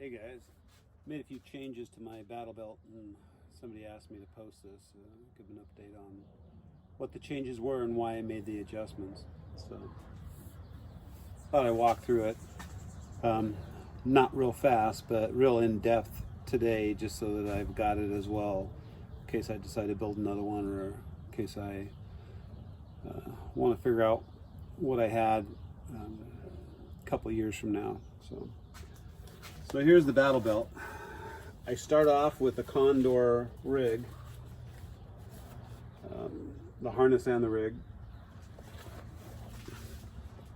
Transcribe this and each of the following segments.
Hey guys, made a few changes to my battle belt and somebody asked me to post this, give an update on what the changes were and why I made the adjustments. So thought I'd walk through it, not real fast but real in depth today, just so that I've got it as well in case I decide to build another one, or in case I want to figure out what I had a couple of years from now. So here's the battle belt. I start off with the Condor rig, the harness and the rig.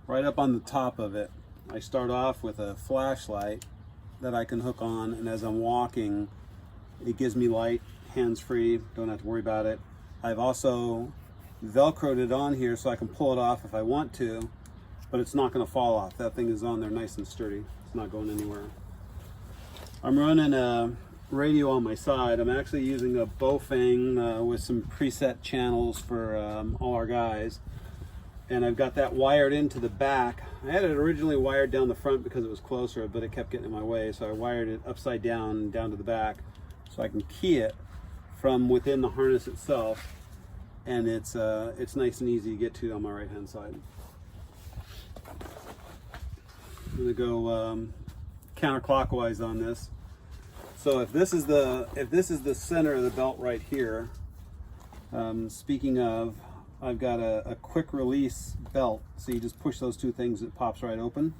Right up on the top of it, I start off with a flashlight that I can hook on, and as I'm walking, it gives me light, hands-free, don't have to worry about it. I've also Velcroed it on here so I can pull it off if I want to, but it's not going to fall off. That thing is on there nice and sturdy. It's not going anywhere. I'm running a radio on my side. I'm actually using a Baofeng with some preset channels for all our guys. And I've got that wired into the back. I had it originally wired down the front because it was closer, but it kept getting in my way. So I wired it upside down to the back so I can key it from within the harness itself. And it's nice and easy to get to on my right hand side. I'm gonna go counterclockwise on this. So if this is the center of the belt right here, speaking of, I've got a quick release belt. So you just push those two things, it pops right open.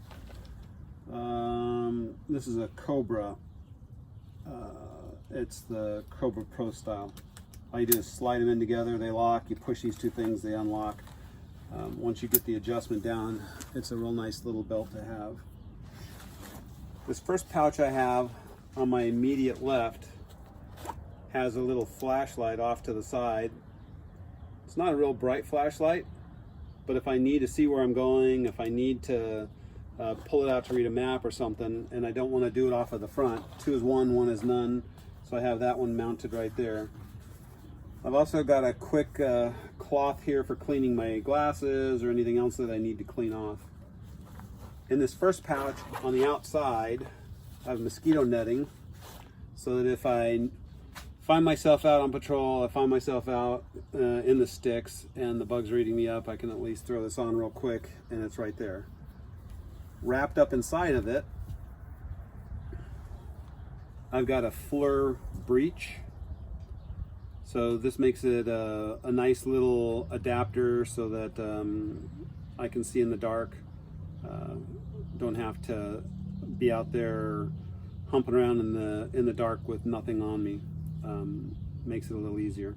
This is a Cobra. It's the Cobra Pro style. All you do is slide them in together, they lock. You push these two things, they unlock. Once you get the adjustment down, it's a real nice little belt to have. This first pouch I have on my immediate left has a little flashlight off to the side. It's not a real bright flashlight, but if I need to see where I'm going, if I need to pull it out to read a map or something, and I don't want to do it off of the front, 2 is 1, 1 is none, so I have that one mounted right there. I've also got a quick cloth here for cleaning my glasses or anything else that I need to clean off. In this first pouch on the outside, I have mosquito netting, so that if I find myself out on patrol, I find myself out in the sticks and the bugs are eating me up, I can at least throw this on real quick and it's right there. Wrapped up inside of it, I've got a FLIR breech. So this makes it a nice little adapter so that I can see in the dark. Don't have to be out there humping around in the dark with nothing on me. Makes it a little easier.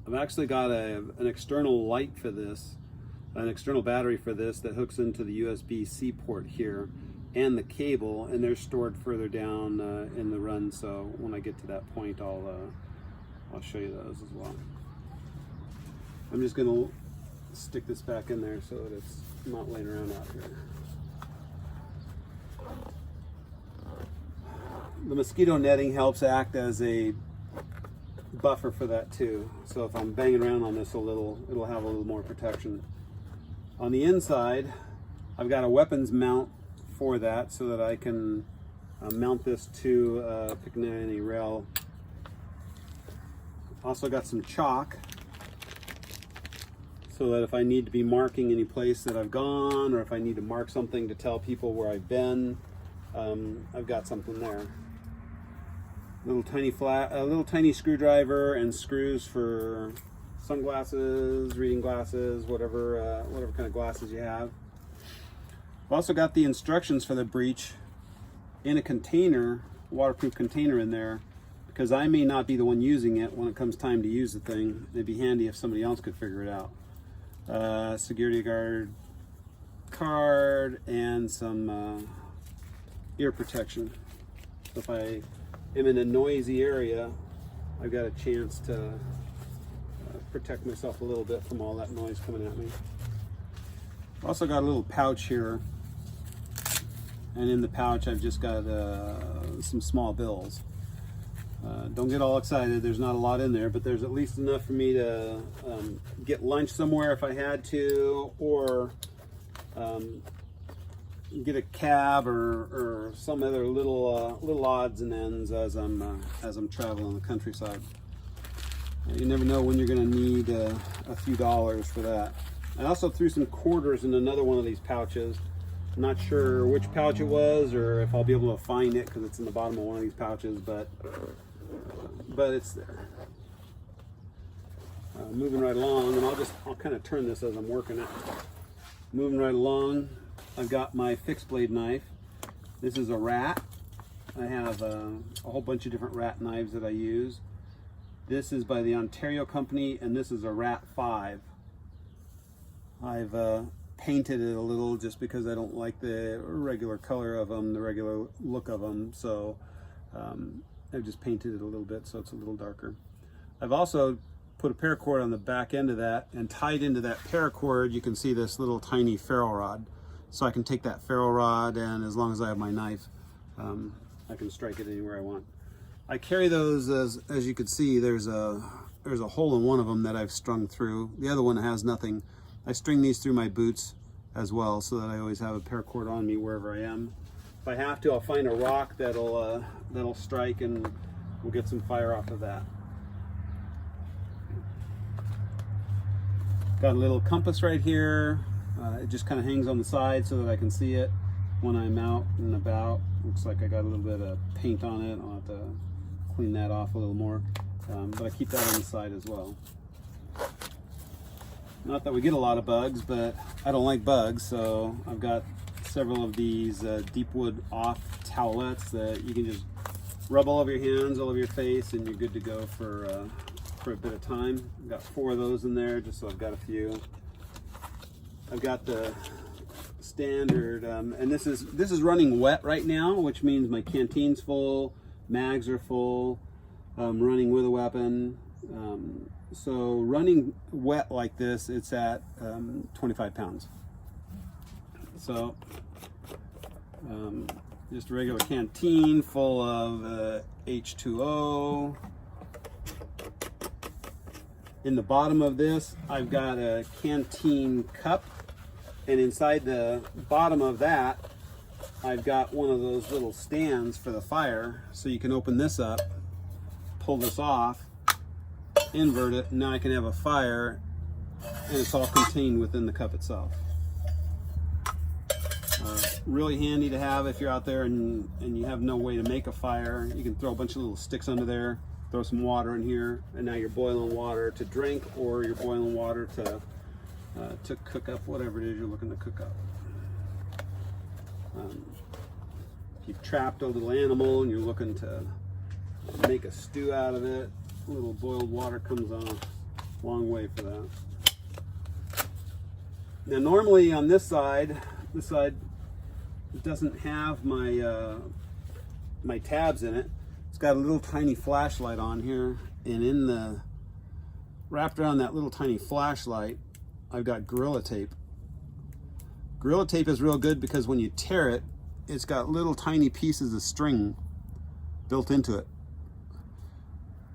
I've actually got an external light for this, an external battery for this that hooks into the USB-C port here, and the cable, and they're stored further down in the run. So when I get to that point, I'll show you those as well. I'm just gonna stick this back in there so that it's not laying around out here. The mosquito netting helps act as a buffer for that too. So if I'm banging around on this a little, it'll have a little more protection. On the inside, I've got a weapons mount for that so that I can mount this to a Pickaninny rail. Also got some chalk so that if I need to be marking any place that I've gone, or if I need to mark something to tell people where I've been, I've got something there. A little tiny screwdriver and screws for sunglasses, reading glasses, whatever kind of glasses you have. I've also got the instructions for the breech in a container, waterproof container in there, because I may not be the one using it when it comes time to use the thing. It'd be handy if somebody else could figure it out. Security guard card and some ear protection. So if I am in a noisy area, I've got a chance to protect myself a little bit from all that noise coming at me. Also got a little pouch here, and in the pouch I've just got some small bills. Don't get all excited, there's not a lot in there, but there's at least enough for me to get lunch somewhere if I had to, or get a cab or some other little odds and ends as I'm traveling the countryside. You never know when you're going to need a few dollars for that. I also threw some quarters in another one of these pouches. I'm not sure which pouch it was or if I'll be able to find it because it's in the bottom of one of these pouches, but it's there. Moving right along, and I'll kind of turn this as I'm working it. Moving right along, I've got my fixed blade knife. This is a rat. I have a whole bunch of different rat knives that I use. This is by the Ontario company, and this is a Rat 5. I've painted it a little just because I don't like the regular color of them, the regular look of them, so I've just painted it a little bit so it's a little darker. I've also put a paracord on the back end of that, and tied into that paracord you can see this little tiny ferro rod. So I can take that ferro rod, and as long as I have my knife, I can strike it anywhere I want. I carry those, as you can see, there's a hole in one of them that I've strung through. The other one has nothing. I string these through my boots as well so that I always have a paracord on me wherever I am. If I have to, I'll find a rock that'll strike, and we'll get some fire off of that. Got a little compass right here. It just kind of hangs on the side so that I can see it when I'm out and about. Looks like I got a little bit of paint on it. I'll have to clean that off a little more. But I keep that on the side as well. Not that we get a lot of bugs, but I don't like bugs, so I've got several of these Deepwood Off towelettes that you can just rub all over your hands, all over your face, and you're good to go for a bit of time. I've got 4 of those in there, just so I've got a few. I've got the standard, and this is running wet right now, which means my canteen's full, mags are full, running with a weapon. So running wet like this, it's at 25 pounds. So just a regular canteen full of H2O. In the bottom of this, I've got a canteen cup, and inside the bottom of that, I've got one of those little stands for the fire, so you can open this up, pull this off, invert it, and now I can have a fire, and it's all contained within the cup itself. Really handy to have if you're out there and you have no way to make a fire. You can throw a bunch of little sticks under there, throw some water in here, and now you're boiling water to drink, or you're boiling water to cook up whatever it is you're looking to cook up. If you've trapped a little animal and you're looking to make a stew out of it, a little boiled water comes on a long way for that. Now normally on this side it doesn't have my my tabs in it. It's got a little tiny flashlight on here, and wrapped around that little tiny flashlight, I've got Gorilla Tape. Gorilla Tape is real good because when you tear it, it's got little tiny pieces of string built into it.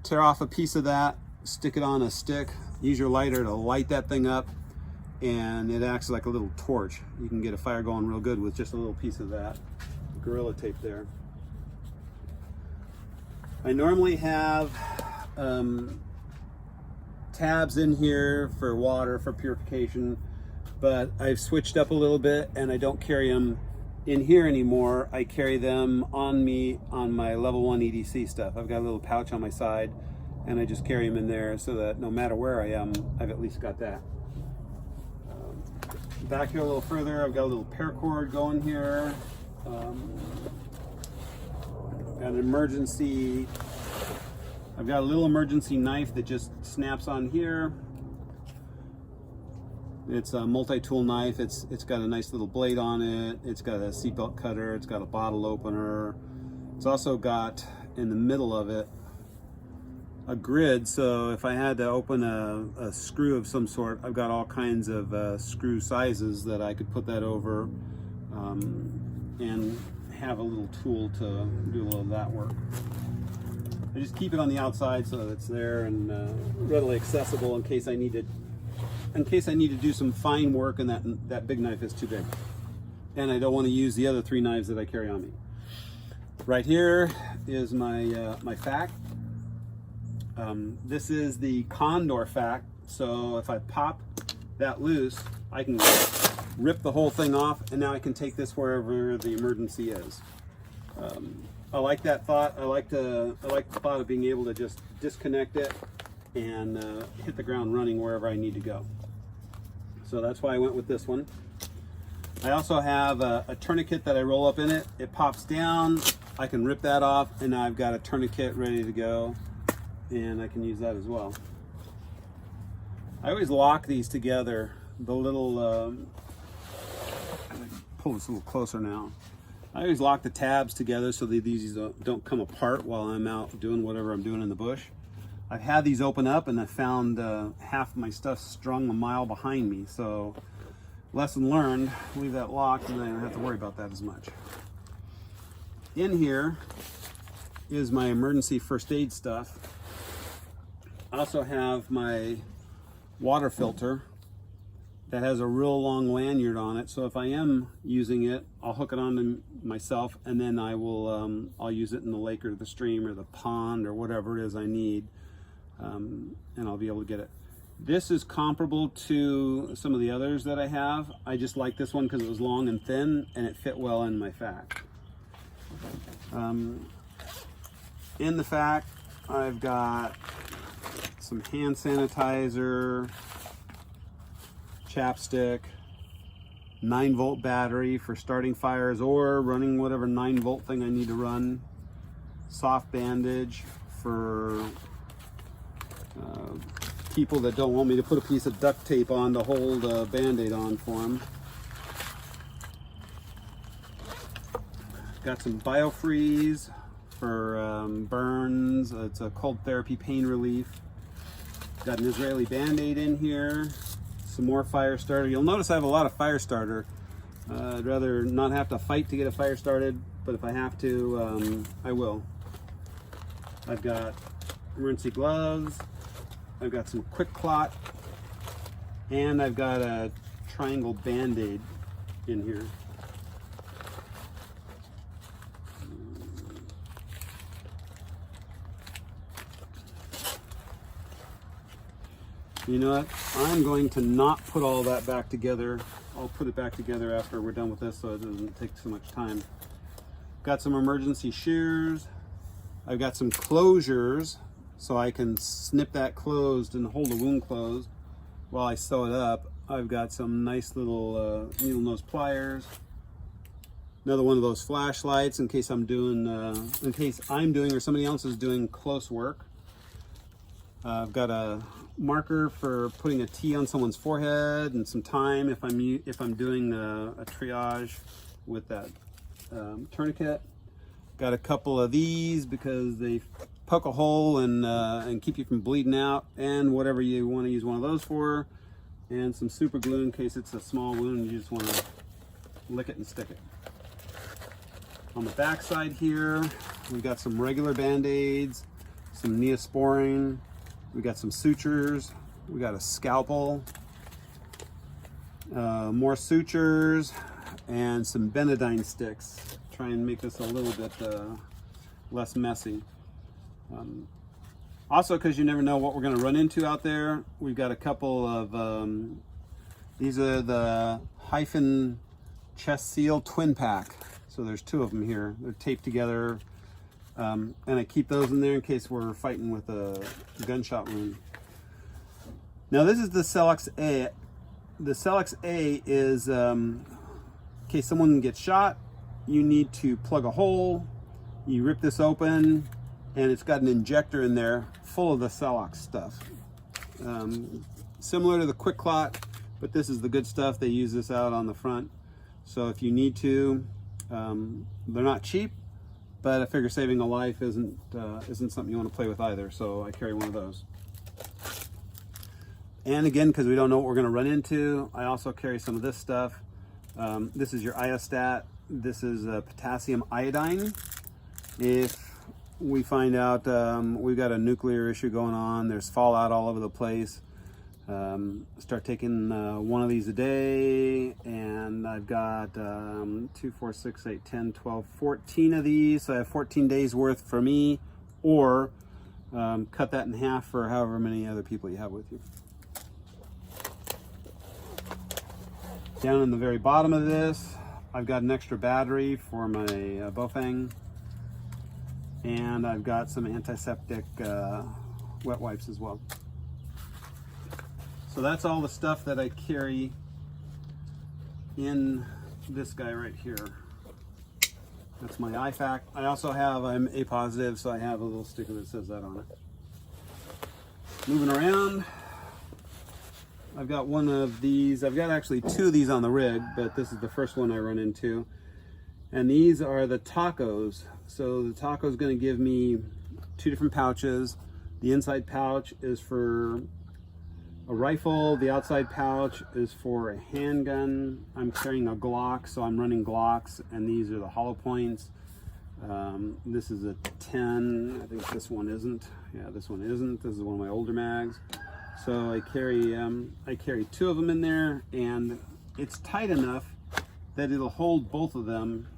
Tear off a piece of that, stick it on a stick, use your lighter to light that thing up, and it acts like a little torch. You can get a fire going real good with just a little piece of that Gorilla Tape there. I normally have tabs in here for water, for purification, but I've switched up a little bit and I don't carry them in here anymore. I carry them on me on my level 1 EDC stuff. I've got a little pouch on my side and I just carry them in there so that no matter where I am, I've at least got that. Back here a little further, I've got a little paracord going here. Got an emergency, I've got a little emergency knife that just snaps on here. It's a multi-tool knife. It's got a nice little blade on it. It's got a seatbelt cutter. It's got a bottle opener. It's also got in the middle of it a grid, so if I had to open a screw of some sort, I've got all kinds of screw sizes that I could put that over and have a little tool to do a little of that work. I just keep it on the outside so that it's there and readily accessible in case I need to do some fine work and that big knife is too big. and I don't want to use the other 3 knives that I carry on me. Right here is my my FAK. This is the Condor FAK, so if I pop that loose, I can rip the whole thing off, and now I can take this wherever the emergency is. I like that thought. I like the thought of being able to just disconnect it and hit the ground running wherever I need to go. So that's why I went with this one. I also have a tourniquet that I roll up in it. It pops down. I can rip that off, and now I've got a tourniquet ready to go, and I can use that as well. I always lock these together. The little pull this a little closer now. I always lock the tabs together so that these don't come apart while I'm out doing whatever I'm doing in the bush. I've had these open up, and I found half of my stuff strung a mile behind me. So lesson learned, leave that locked and I don't have to worry about that as much. In here is my emergency first aid stuff. I also have my water filter that has a real long lanyard on it, so if I am using it, I'll hook it onto myself, and then I will I'll use it in the lake or the stream or the pond or whatever it is I need, and I'll be able to get it. This is comparable to some of the others that I have. I just like this one because it was long and thin and it fit well in my FAK. In the FAK, I've got some hand sanitizer, chapstick, 9-volt battery for starting fires or running whatever 9-volt thing I need to run, soft bandage for people that don't want me to put a piece of duct tape on to hold a Band-Aid on for them. Got some BioFreeze for burns. It's a cold therapy pain relief. Got an Israeli Band-Aid in here. Some more fire starter. You'll notice I have a lot of fire starter. I'd rather not have to fight to get a fire started, but if I have to, I will. I've got emergency gloves. I've got some Quick Clot, and I've got a triangle Band-Aid in here. You know what? I'm going to not put all that back together. I'll put it back together after we're done with this so it doesn't take so much time. Got some emergency shears. I've got some closures so I can snip that closed and hold the wound closed while I sew it up. I've got some nice little needle nose pliers. Another one of those flashlights in case I'm doing or somebody else is doing close work. I've got a marker for putting a T on someone's forehead and some time if I'm doing a triage with that tourniquet. Got a couple of these because they poke a hole and keep you from bleeding out, and whatever you want to use one of those for, and some super glue in case it's a small wound and you just want to lick it and stick it. On the back side here, we've got some regular Band-Aids, some Neosporin, we got some sutures, we got a scalpel, more sutures, and some Benadine sticks. Try and make this a little bit less messy. Also, because you never know what we're going to run into out there, we've got a couple of, these are the Hyphen Chest Seal Twin Pack. So there's 2 of them here. They're taped together. And I keep those in there in case we're fighting with a gunshot wound. Now this is the Celox A. The Celox A is, in case someone gets shot, you need to plug a hole. You rip this open, and it's got an injector in there full of the Celox stuff. Similar to the Quick Clot, but this is the good stuff. They use this out on the front. So if you need to, they're not cheap, but I figure saving a life isn't something you want to play with either, so I carry one of those. And again, because we don't know what we're going to run into, I also carry some of this stuff. This is your Iostat. This is potassium iodine. If we find out we've got a nuclear issue going on, there's fallout all over the place, Start taking one of these a day, and I've got 2, 4, 6, 8, 10, 12, 14 of these. So I have 14 days worth for me, or cut that in half for however many other people you have with you. Down in the very bottom of this, I've got an extra battery for my Baofeng, and I've got some antiseptic wet wipes as well. So that's all the stuff that I carry in this guy right here. That's my IFAK. I also have, I'm A positive, so I have a little sticker that says that on it. Moving around, I've got one of these. I've got actually 2 of these on the rig, but this is the first one I run into. And these are the tacos. So the taco is going to give me 2 different pouches. The inside pouch is for a rifle, the outside pouch is for a handgun. I'm carrying a Glock, so I'm running Glocks, and these are the hollow points. This is a 10. I think this one isn't. Yeah, this one isn't. This is one of my older mags. So I carry 2 of them in there, and it's tight enough that it'll hold both of them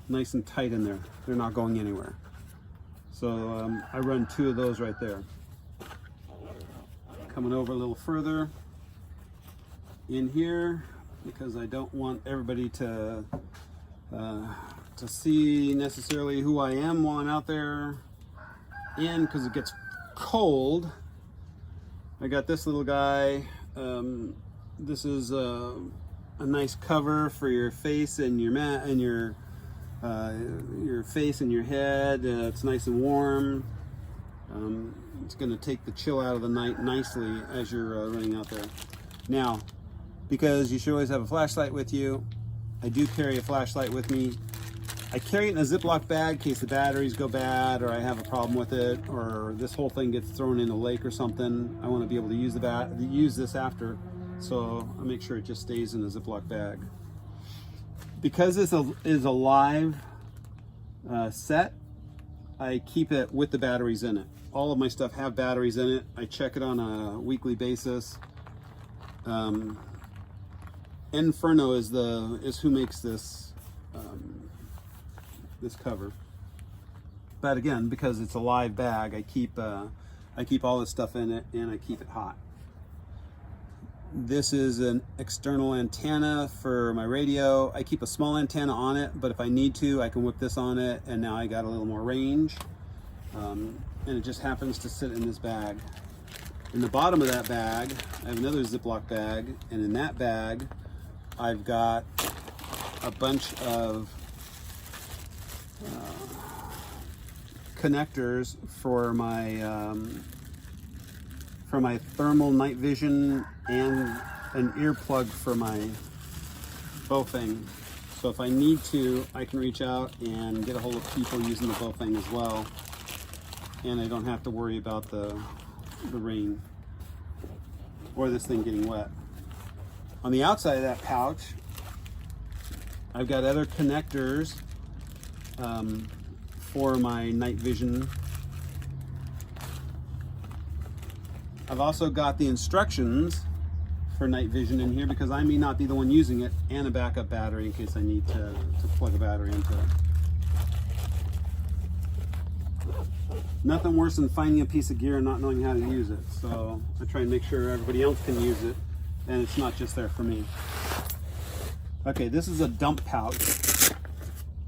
nice and tight in there. They're not going anywhere. So I run 2 of those right there. Coming over a little further in here, because I don't want everybody to see necessarily who I am while I'm out there in, because it gets cold. I got this little guy. This is a nice cover for your face and your your face and your head. It's nice and warm. It's going to take the chill out of the night nicely as you're running out there. Now, because you should always have a flashlight with you, I do carry a flashlight with me. I carry it in a Ziploc bag in case the batteries go bad, or I have a problem with it, or this whole thing gets thrown in a lake or something. I want to be able to use this after, so I make sure it just stays in the Ziploc bag. Because this is a live set, I keep it with the batteries in it. All of my stuff have batteries in it. I check it on a weekly basis. Inferno is who makes this this cover. But again, because it's a live bag, I keep all this stuff in it, and I keep it hot. This is an external antenna for my radio. I keep a small antenna on it, but if I need to, I can whip this on it, and now I got a little more range. And it just happens to sit in this bag. In the bottom of that bag, I have another Ziploc bag, and in that bag, I've got a bunch of connectors for my thermal night vision and an earplug for my Baofeng. So if I need to, I can reach out and get a hold of people using the Baofeng as well, and I don't have to worry about the rain or this thing getting wet. On the outside of that pouch, I've got other connectors for my night vision. I've also got the instructions for night vision in here, because I may not be the one using it, and a backup battery in case I need to plug a battery into it. Nothing worse than finding a piece of gear and not knowing how to use it. So I try and make sure everybody else can use it, and it's not just there for me. Okay, this is a dump pouch,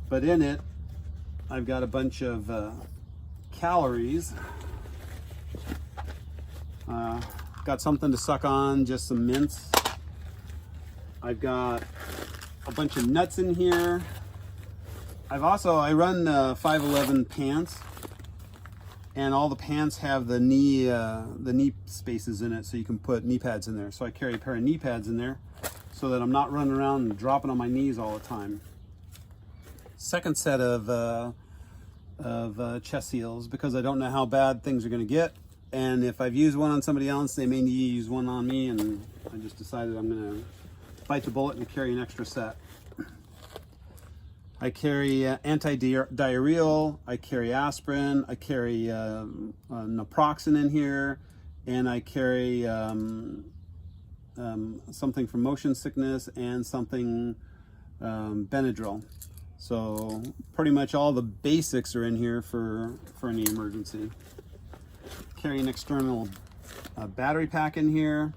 but in it I've got a bunch of calories. Got something to suck on, just some mints. I've got a bunch of nuts in here. I run 511 pants, and all the pants have the knee spaces in it, so you can put knee pads in there. So I carry a pair of knee pads in there so that I'm not running around and dropping on my knees all the time. Second set of chest seals, because I don't know how bad things are going to get, and if I've used one on somebody else, they may need to use one on me, and I just decided I'm going to bite the bullet and carry an extra set. I carry anti-diarrheal, I carry aspirin, I carry naproxen in here, and I carry something for motion sickness and something Benadryl. So pretty much all the basics are in here for any emergency. Carry an external battery pack in here.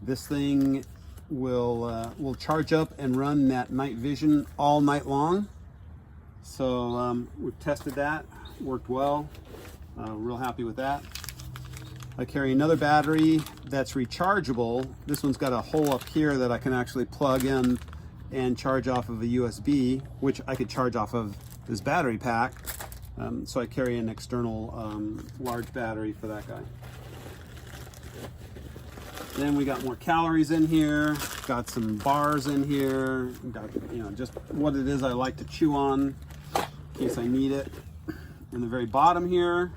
This thing will charge up and run that night vision all night long. So we've tested that, worked well. Real happy with that. I carry another battery that's rechargeable. This one's got a hole up here that I can actually plug in and charge off of a USB, which I could charge off of this battery pack. So I carry an external large battery for that guy. Then we got more calories in here, got some bars in here, got, you know, just what it is I like to chew on in case I need it. In the very bottom here,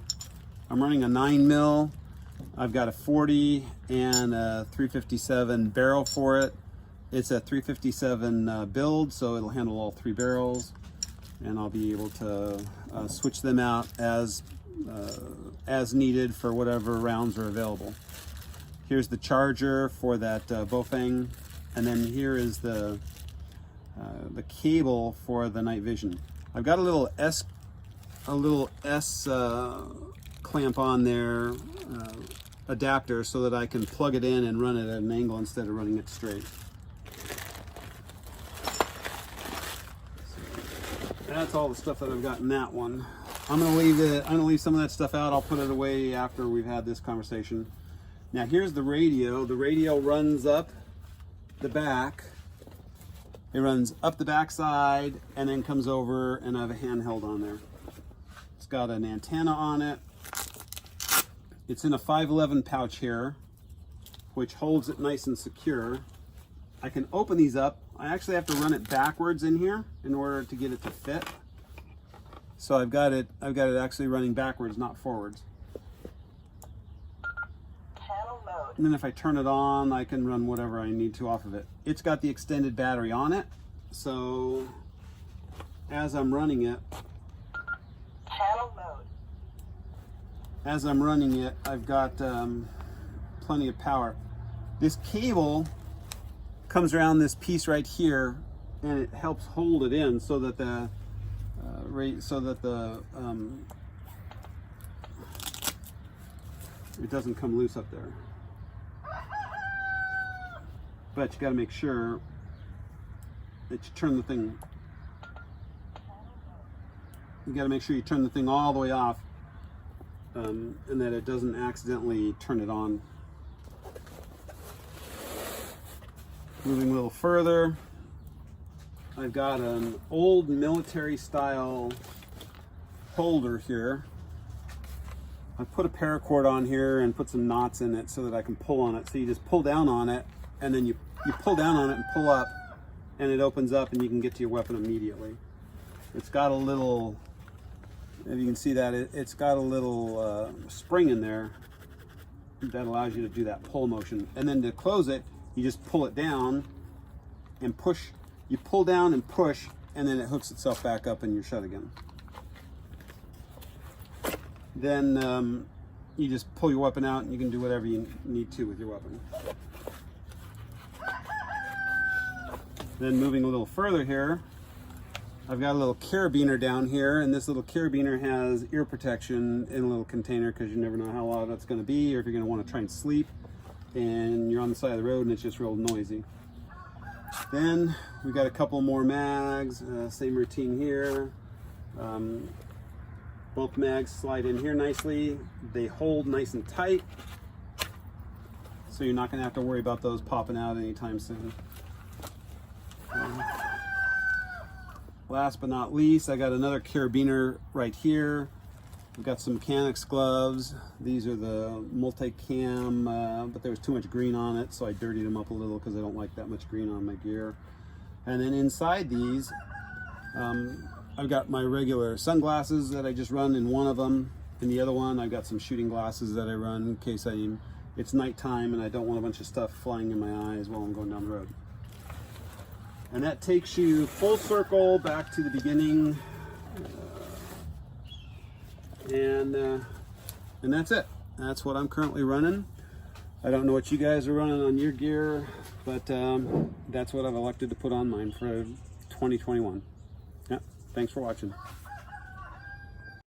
I'm running a 9mm. I've got a 40 and a 357 barrel for it. It's a 357 build, so it'll handle all 3 barrels, and I'll be able to switch them out as needed for whatever rounds are available. Here's the charger for that Bofeng, and then here is the cable for the night vision. I've got a little S clamp on there, adapter, so that I can plug it in and run it at an angle instead of running it straight. That's all the stuff that I've got in that one. I'm gonna leave some of that stuff out. I'll put it away after we've had this conversation. Now here's the radio. The radio runs up the back. It runs up the back side and then comes over, and I have a handheld on there. It's got an antenna on it. It's in a 511 pouch here, which holds it nice and secure. I can open these up. I actually have to run it backwards in here in order to get it to fit. So I've got it actually running backwards, not forwards. And then if I turn it on, I can run whatever I need to off of it. It's got the extended battery on it, so as I'm running it, I've got plenty of power. This cable comes around this piece right here, and it helps hold it in so that it doesn't come loose up there. But you got to make sure that you turn the thing. You got to make sure you turn the thing all the way off, and that it doesn't accidentally turn it on. Moving a little further, I've got an old military style holder here. I put a paracord on here and put some knots in it so that I can pull on it. So you just pull down on it, and then you pull down on it and pull up, and it opens up and you can get to your weapon immediately. It's got a little, if you can see that, it's got a little spring in there that allows you to do that pull motion. And then to close it, you just pull it down and push. You pull down and push, and then it hooks itself back up and you're shut again. Then you just pull your weapon out and you can do whatever you need to with your weapon. Then moving a little further here, I've got a little carabiner down here, and this little carabiner has ear protection in a little container because you never know how loud that's going to be, or if you're going to want to try and sleep and you're on the side of the road and it's just real noisy. Then we got a couple more mags, same routine here. Both mags slide in here nicely. They hold nice and tight, so you're not going to have to worry about those popping out anytime soon. Last but not least, I got another carabiner right here. I've got some mechanics gloves. These are the multi-cam, but there was too much green on it, so I dirtied them up a little because I don't like that much green on my gear. And then inside these, I've got my regular sunglasses that I just run in one of them. In the other one, I've got some shooting glasses that I run in case it's nighttime and I don't want a bunch of stuff flying in my eyes while I'm going down the road. And that takes you full circle back to the beginning. And that's it. that's what I'm currently running. I don't know what you guys are running on your gear, but that's what I've elected to put on mine for 2021. Yeah, thanks for watching.